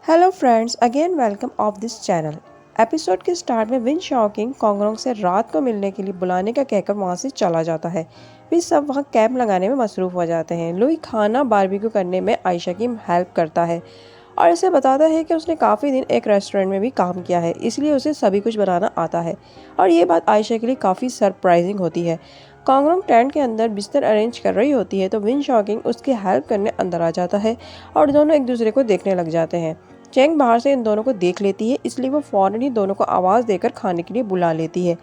Hello friends, again welcome of this channel. Episode के start में win shocking कोंगरोंग से रात को मिलने के लिए बुलाने का कहकर वहां से चला जाता है। फिर सब वहां कैंप लगाने में मसरूफ हो जाते हैं। लुई खाना बारबेक्यू करने में आयशा की हेल्प करता है और इसे बताता है कि उसने काफ़ी दिन एक रेस्टोरेंट में भी काम किया है, इसलिए उसे सभी कुछ बनाना आता है। और ये बात आयशा के लिए काफ़ी सरप्राइजिंग होती है। कोंगरोंग टेंट के अंदर बिस्तर अरेंज कर रही होती है तो विन शॉकिंग उसकी हेल्प करने अंदर आ जाता है और दोनों एक दूसरे को देखने लग जाते हैं। चेंग बाहर से इन दोनों को देख लेती है, इसलिए वो फौरन ही दोनों को आवाज़ देकर खाने के लिए बुला लेती है।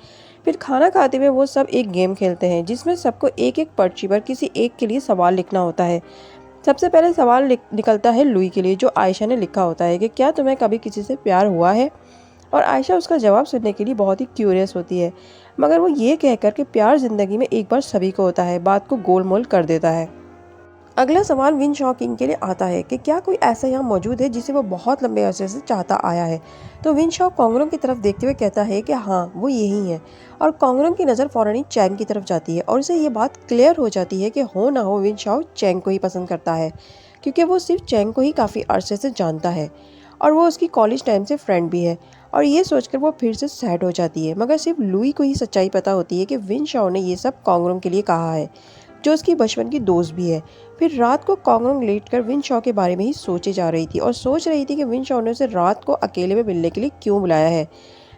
फिर खाना खाते हुए वो सब एक गेम खेलते हैं जिसमें सबको एक एक पर्ची पर किसी एक के लिए सवाल लिखना होता है। सबसे पहले सवाल निकलता है लुई के लिए, जो आयशा ने लिखा होता है कि क्या तुम्हें कभी किसी से प्यार हुआ है। और आयशा उसका जवाब सुनने के लिए बहुत ही क्यूरियस होती है, मगर वो ये कहकर कि प्यार जिंदगी में एक बार सभी को होता है, बात को गोलमोल कर देता है। अगला सवाल विन शॉकिंग के लिए आता है कि क्या कोई ऐसा यहाँ मौजूद है जिसे वो बहुत लंबे अरसे से चाहता आया है। तो विन शॉक कोंगरों की तरफ देखते हुए कहता है कि हाँ, वो यही है। और कोंगरों की नज़र फौरन ही चैंग की तरफ जाती है और उसे ये बात क्लियर हो जाती है कि हो ना हो विन शॉक चैंग को ही पसंद करता है, क्योंकि वो सिर्फ चैंग को ही काफ़ी अरसे से जानता है और वो उसकी कॉलेज टाइम से फ्रेंड भी है। और ये सोचकर वो फिर से सैड हो जाती है, मगर सिर्फ लुई को ही सच्चाई पता होती है कि विन शॉ ने ये सब कोंगरों के लिए कहा है, जो उसकी बचपन की दोस्त भी है। फिर रात को कोंगरोंग लेट कर विन शॉ के बारे में ही सोचे जा रही थी और सोच रही थी कि विन शॉ ने उसे रात को अकेले में मिलने के लिए क्यों बुलाया है।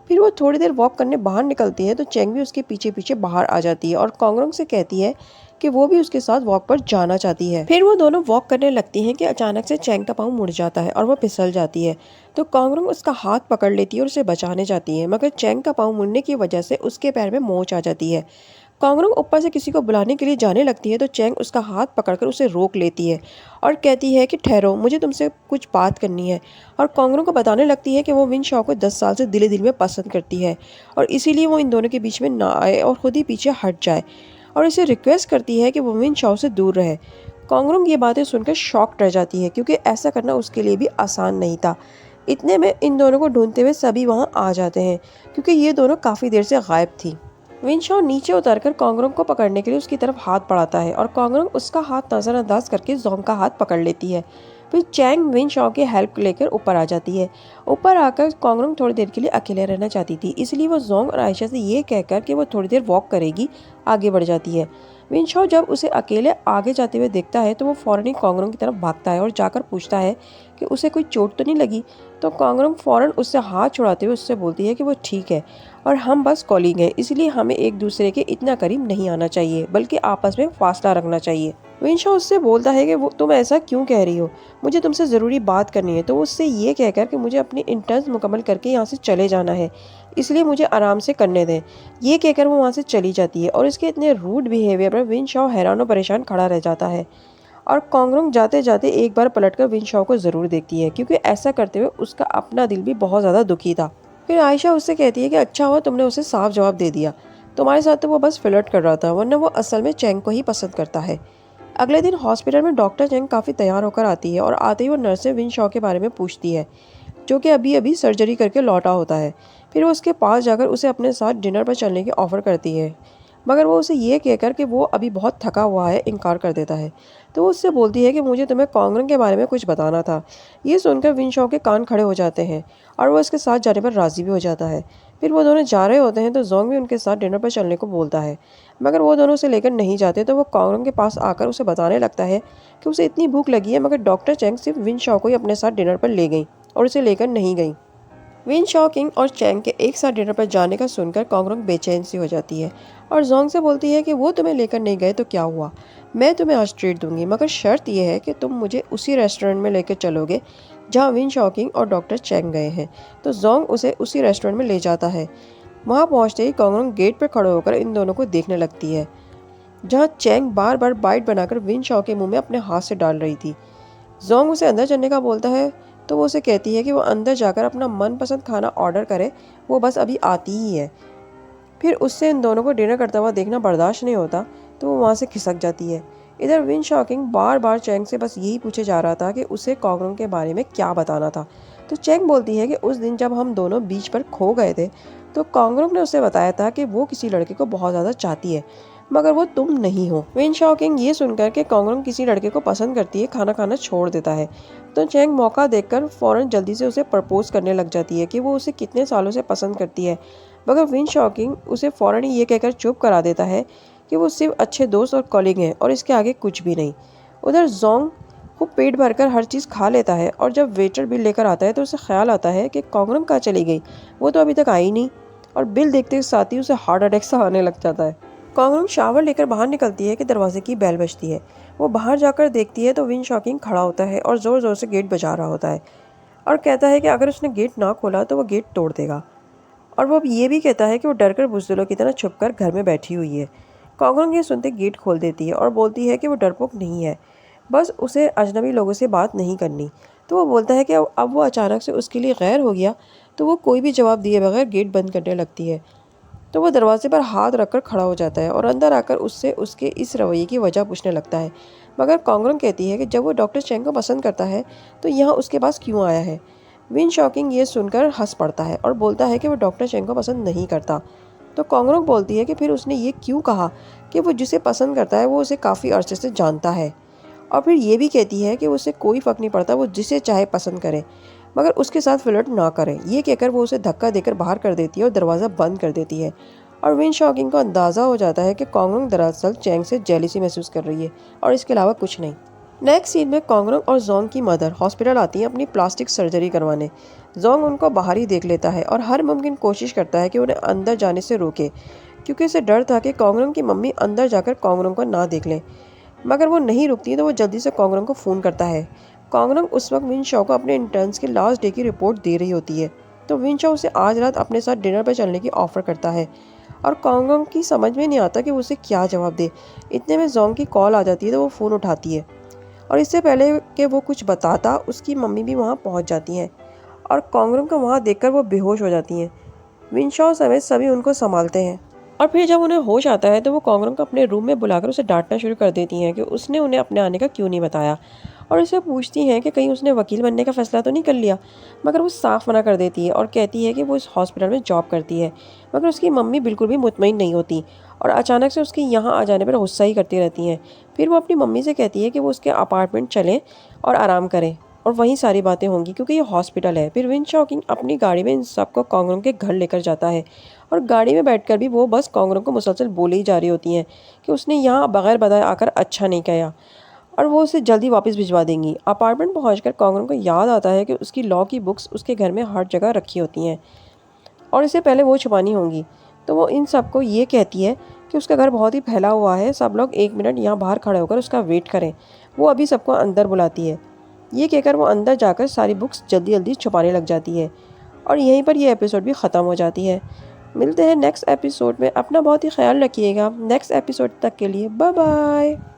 फिर वो थोड़ी देर वॉक करने बाहर निकलती है तो चेंग भी उसके पीछे पीछे बाहर आ जाती है और कोंगरोंग से कहती है कि वो भी उसके साथ वॉक पर जाना चाहती है। फिर वो दोनों वॉक करने लगती हैं कि अचानक से चेंग का पाँव मुड़ जाता है और वो फिसल जाती है। तो कोंगरोंग उसका हाथ पकड़ लेती है और उसे बचाने जाती है, मगर चेंग का पाँव मुड़ने की वजह से उसके पैर में मोच आ जाती है। कोंगरोंग ऊपर से किसी को बुलाने के लिए जाने लगती है तो चेंग उसका हाथ पकड़कर उसे रोक लेती है और कहती है कि ठहरो, मुझे तुमसे कुछ बात करनी है। और कोंगरोंग को बताने लगती है कि वो विन शॉ को 10 साल से दिल में पसंद करती है और इसीलिए वो इन दोनों के बीच में ना आए और खुद ही पीछे हट जाए, और इसे रिक्वेस्ट करती है कि वो विन शॉ से दूर रहे। कोंगरोंग ये बातें सुनकर शॉक्ड रह जाती है, क्योंकि ऐसा करना उसके लिए भी आसान नहीं था। इतने में इन दोनों को ढूंढते हुए सभी वहाँ आ जाते हैं, क्योंकि ये दोनों काफ़ी देर से गायब थी। विनशॉ नीचे उतरकर कोंगरोंग को पकड़ने के लिए उसकी तरफ हाथ बढ़ाता है और कोंगरोंग उसका हाथ नजरअंदाज करके जोंग का हाथ पकड़ लेती है। फिर चैंग विनशॉ की हेल्प लेकर ऊपर आ जाती है। ऊपर आकर कोंगरोंग थोड़ी देर के लिए अकेले रहना चाहती थी, इसलिए वो जोंग और आयशा से ये कहकर कि वो थोड़ी देर वॉक करेगी आगे बढ़ जाती है। विनशॉ जब उसे अकेले आगे जाते हुए देखता है तो वो फौरन ही कोंगरोंग की तरफ भागता है और जाकर पूछता है कि उसे कोई चोट तो नहीं लगी। तो कोंगरोंग फौरन उससे हाथ छुड़ाते हुए उससे बोलती है कि वो ठीक है और हम बस कॉलीग हैं, इसलिए हमें एक दूसरे के इतना करीब नहीं आना चाहिए, बल्कि आपस में फासला रखना चाहिए। विनशॉ उससे बोलता है कि वो तुम ऐसा क्यों कह रही हो, मुझे तुमसे ज़रूरी बात करनी है। तो उससे ये कहकर कि मुझे अपनी इंटर्न्स मुकम्मल करके यहाँ से चले जाना है, इसलिए मुझे आराम से करने दें। ये कहकर वो वहाँ से चली जाती है और इसके इतने रूड बिहेवियर पर विनशॉ हैरान और परेशान खड़ा रह जाता है। और कोंगरोंग जाते जाते एक बार पलटकर विनशॉ को ज़रूर देखती है, क्योंकि ऐसा करते हुए उसका अपना दिल भी बहुत ज़्यादा दुखी था। फिर आयशा उससे कहती है कि अच्छा हुआ तुमने उसे साफ जवाब दे दिया, तुम्हारे साथ तो वो बस फ्लर्ट कर रहा था, वरना वो असल में चेंग को ही पसंद करता है। अगले दिन हॉस्पिटल में डॉक्टर चेंग काफ़ी तैयार होकर आती है और आते ही वो नर्स से विन शॉ के बारे में पूछती है, जो कि अभी अभी सर्जरी करके लौटा होता है। फिर वो उसके पास जाकर उसे अपने साथ डिनर पर चलने की ऑफ़र करती है, मगर वो उसे ये कहकर कि वो अभी बहुत थका हुआ है इनकार कर देता है। तो वो उससे बोलती है कि मुझे तुम्हें कोंगरोंग के बारे में कुछ बताना था। ये सुनकर विनशॉ के कान खड़े हो जाते हैं और वो इसके साथ जाने पर राज़ी भी हो जाता है। फिर वो दोनों जा रहे होते हैं तो जोंग भी उनके साथ डिनर पर चलने को बोलता है, मगर वो दोनों उसे लेकर नहीं जाते। तो वो कोंगरोंग के पास आकर उसे बताने लगता है कि उसे इतनी भूख लगी है, मगर डॉक्टर चेंग सिर्फ विनशॉ को ही अपने साथ डिनर पर ले गई और उसे लेकर नहीं गई। विन शॉकिंग और चैंग के एक साथ डिनर पर जाने का सुनकर कोंगरोंग बेचैन सी हो जाती है और जोंग से बोलती है कि वो तुम्हें लेकर नहीं गए तो क्या हुआ, मैं तुम्हें आज ट्रीट दूंगी, मगर शर्त यह है कि तुम मुझे उसी रेस्टोरेंट में लेकर चलोगे जहाँ विन शॉकिंग और डॉक्टर चैंग गए हैं। तो जोंग उसे उसी रेस्टोरेंट में ले जाता है। वहाँ पहुँचते ही कोंगरोंग गेट पर खड़े होकर इन दोनों को देखने लगती है, जहाँ चैंग बार बार बाइट बनाकर विन शॉ के मुंह में अपने हाथ से डाल रही थी। जोंग उसे अंदर चलने का बोलता है तो वो उसे कहती है कि वो अंदर जाकर अपना मनपसंद खाना ऑर्डर करे, वो बस अभी आती ही है। फिर उससे इन दोनों को डिनर करता हुआ देखना बर्दाश्त नहीं होता, तो वो वहाँ से खिसक जाती है। इधर विन शॉकिंग बार बार चैंग से बस यही पूछे जा रहा था कि उसे कोंगरोंग के बारे में क्या बताना था। तो चैंग बोलती है कि उस दिन जब हम दोनों बीच पर खो गए थे तो कोंगरोंग ने उसे बताया था कि वो किसी लड़के को बहुत ज़्यादा चाहती है, मगर वो तुम नहीं हो। विन शॉकिंग ये सुनकर के कोंगरोंग किसी लड़के को पसंद करती है खाना खाना छोड़ देता है। तो चैंग मौका देखकर फौरन जल्दी से उसे प्रपोज करने लग जाती है कि वो उसे कितने सालों से पसंद करती है। मगर विन शॉकिंग उसे फौरन ही ये कहकर चुप करा देता है कि वो सिर्फ अच्छे दोस्त और कॉलीग हैं और इसके आगे कुछ भी नहीं। उधर जोंग वो पेट भरकर हर चीज़ खा लेता है और जब वेटर बिल लेकर आता है तो उसे ख्याल आता है कि कोंगरोंग कहाँ चली गई, वो तो अभी तक आई नहीं। और बिल देखते के साथ ही उसे हार्ट अटैक सा आने लग जाता है। कोंगरोंग शावर लेकर बाहर निकलती है कि दरवाजे की बेल बजती है। वो बाहर जाकर देखती है तो विन शॉकिंग खड़ा होता है और ज़ोर ज़ोर से गेट बजा रहा होता है और कहता है कि अगर उसने गेट ना खोला तो वो गेट तोड़ देगा। और वो अब ये भी कहता है कि वो डरकर बुज़दिलों की तरह छुपकर घर में बैठी हुई है। कोंगरोंग ये सुनते गेट खोल देती है और बोलती है कि वो डरपोक नहीं है, बस उसे अजनबी लोगों से बात नहीं करनी। तो वो बोलता है कि अब वो अचानक से उसके लिए गैर हो गया, तो वो कोई भी जवाब दिए बगैर गेट बंद करने लगती है। तो वो दरवाजे पर हाथ रखकर खड़ा हो जाता है और अंदर आकर उससे उसके इस रवैये की वजह पूछने लगता है। मगर कोंगरोंग कहती है कि जब वो डॉक्टर चेंग को पसंद करता है तो यहाँ उसके पास क्यों आया है। विन शॉकिंग ये सुनकर हंस पड़ता है और बोलता है कि वो डॉक्टर चेंग को पसंद नहीं करता। तो कोंगरोंग बोलती है कि फिर उसने ये क्यों कहा कि वो जिसे पसंद करता है वो उसे काफ़ी अरसे से जानता है। और फिर ये भी कहती है कि उसे कोई फ़र्क नहीं पड़ता, वो जिसे चाहे पसंद करे, मगर उसके साथ फ्लर्ट ना करे। ये कहकर वो उसे धक्का देकर बाहर कर देती है और दरवाज़ा बंद कर देती है। और विन शॉकिंग को अंदाज़ा हो जाता है कि कोंगरोंग दरअसल चैंग से जेलिसी महसूस कर रही है और इसके अलावा कुछ नहीं। नेक्स्ट सीन में कोंगरोंग और जोंग की मदर हॉस्पिटल आती हैं अपनी प्लास्टिक सर्जरी करवाने। जोंग उनको बाहर ही देख लेता है और हर मुमकिन कोशिश करता है कि उन्हें अंदर जाने से रोके, क्योंकि उसे डर था कि कोंगरोंग की मम्मी अंदर जाकर कोंगरोंग को ना देख लें। मगर वो नहीं रुकती तो वो जल्दी से कोंगरोंग को फ़ोन करता है। कोंगरोंग उस वक्त विन शॉ को अपने इंटर्न्स के लास्ट डे की रिपोर्ट दे रही होती है। तो विन शॉ उसे आज रात अपने साथ डिनर पर चलने की ऑफ़र करता है और कोंगरोंग की समझ में नहीं आता कि वो उसे क्या जवाब दे। इतने में जोंग की कॉल आ जाती है तो वो फ़ोन उठाती है और इससे पहले कि वो कुछ बताता उसकी मम्मी भी वहाँ पहुँच जाती हैं और कोंगरोंग को वहाँ देखकर वो बेहोश हो जाती हैं। विन शॉ समेत सभी उनको संभालते हैं और फिर जब उन्हें होश आता है तो वो कोंगरोंग को अपने रूम में बुलाकर उसे डांटना शुरू कर देती हैं कि उसने उन्हें अपने आने का क्यों नहीं बताया और उसे पूछती हैं कि कहीं उसने वकील बनने का फ़ैसला तो नहीं कर लिया। मगर वो साफ मना कर देती है और कहती है कि वो इस हॉस्पिटल में जॉब करती है। मगर उसकी मम्मी बिल्कुल भी मुतमईन नहीं होती और अचानक से उसके यहाँ आ जाने पर गुस्सा ही करती रहती हैं। फिर वो अपनी मम्मी से कहती है कि वो उसके अपार्टमेंट चलें और आराम करें और वहीं सारी बातें होंगी क्योंकि ये हॉस्पिटल है। फिर विन शॉकिंग अपनी गाड़ी में इन सबको कोंगरोंग के घर लेकर जाता है और गाड़ी में बैठकर भी वो बस कोंगरोंग को मुसलसल बोले ही जा रही होती हैं कि उसने यहाँ बगैर बताए आकर अच्छा नहीं किया और वो उसे जल्दी वापस भिजवा देंगी। अपार्टमेंट पहुंचकर कोंगरोंग को याद आता है कि उसकी लॉ की बुक्स उसके घर में हर जगह रखी होती हैं और इससे पहले वो छुपानी होंगी। तो वो इन सबको ये कहती है कि उसका घर बहुत ही फैला हुआ है, सब लोग 1 मिनट यहाँ बाहर खड़े होकर उसका वेट करें। वो अभी सबको अंदर बुलाती है। ये कहकर वो अंदर जाकर सारी बुक्स जल्दी जल्दी छुपाने लग जाती है और यहीं पर ये एपिसोड भी ख़त्म हो जाती है। मिलते हैं नेक्स्ट एपिसोड में। अपना बहुत ही ख्याल रखिएगा। नेक्स्ट एपिसोड तक के लिए बाय बाय।